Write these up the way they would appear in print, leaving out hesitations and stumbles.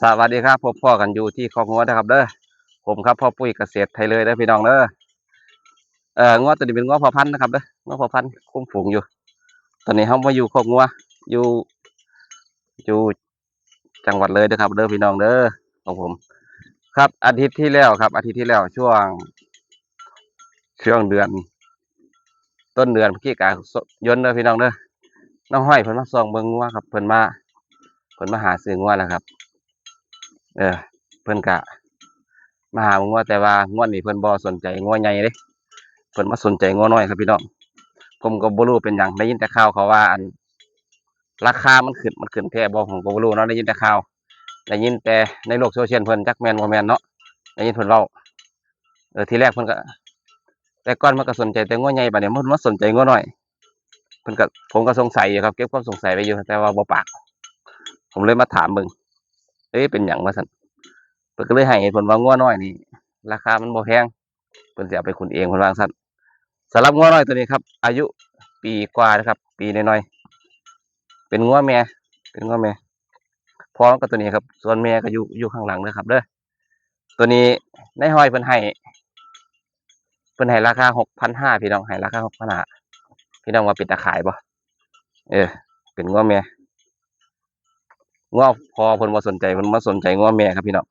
สวัสดีครับพบพ่อกันอยู่ที่คอกงัวนะครับเด้อผมครับพ่อปุ้ยเกษตรไทยเลยเด้อพี่น้องเด้องัวตัวนี้เป็นงัวพ่อพันธุ์นะครับเด้องัวพ่อพันธุ์คุมฝูงอยู่ตอนนี้เรามาอยู่คอกงัวอยู่อยู่จังหวัดเลยเด้อครับเด้อพี่น้องเด้อของผมครับอาทิตย์ที่แล้วครับอาทิตย์ที่แล้วช่วงเดือนต้นเดือนพฤศจิกายนเด้อพี่น้องเด้อน้องห้อยเพิ่นมาส่องเบิ่งงัวครับเพิ่นมาหาซื้องัวแล้วครับเพิ่นกะมาหางัวแต่ว่างัวนี่เพิ่นบ่สนใจงัวใหญ่เด้เพิ่นมาสนใจงัวน้อยครับพี่น้องผมก็บ่รู้เป็นหยังได้ยินแต่ข่าวเขาว่าราคามันขึ้นแท้บ่ผมก็บ่รู้เนาะได้ยินแต่ข่าวได้ยินแต่ในโลกโซเชียลเพิ่นจักแม่นบ่แม่นเนาะได้ยินเพิ่นเว้าทีแรกเพิ่นก็แต่ก่อนมันก็สนใจแต่งัวใหญ่บัดนี้มันมาสนใจงัวน้อยเพิ่นก็ผมก็สงสัยอยู่ครับเก็บความสงสัยไว้อยู่แต่ว่าบ่ปากผมเลยมาถามเบิ่งเป็นหยังว่าซั่นเพิ่นก็เลยให้เหตุผลว่างัวน้อยนี่ราคามันบ่แพงเพิ่นสิเอาไปขุนเองเพิ่นว่าจั่งซั้นสำหรับงัวน้อยตัวนี้ครับอายุปีกว่านะครับปีน้อยๆเป็นงัวแม่เป็นงัวแม่พ่อมันก็ตัวนี้ครับส่วนแม่ก็อยู่ข้างหลังเด้อครับเด้อตัวนี้ในห้อยเพิ่นให้ราคา6,500พี่น้องให้ราคา6,500พี่น้องว่าเป็นตาขายบ่เป็นงัวแม่งัวพ่อเพิ่นบ่สนใจเพิ่นมาสนใจงัวแม่ครับพี่น้อง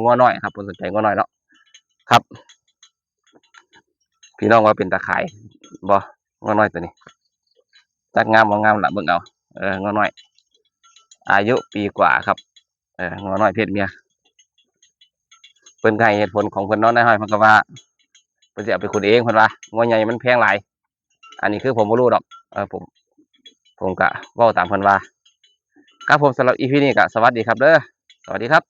งัวน้อยครับเพิ่นสนใจงัวน้อยเนาะครับพี่น้องว่าเป็นตาขายบ่งัวน้อยตัวนี้จักงามบ่งามล่ะเบิ่งเอางัวน้อยอายุปีกว่าครับงัวน้อยเพศเมียเพิ่นก็ให้เหตุผลของเพิ่นเนาะนายห้อยเพิ่นก็ว่าเพิ่นสิเอาไปขุนเองเพิ่นว่างัวใหญ่มันแพงหลายอันนี้คือผมบ่รู้ดอกผมก็เว้าตามเพิ่นว่าครับผมสำหรับ EP นี้ก็สวัสดีครับเด้อสวัสดีครับ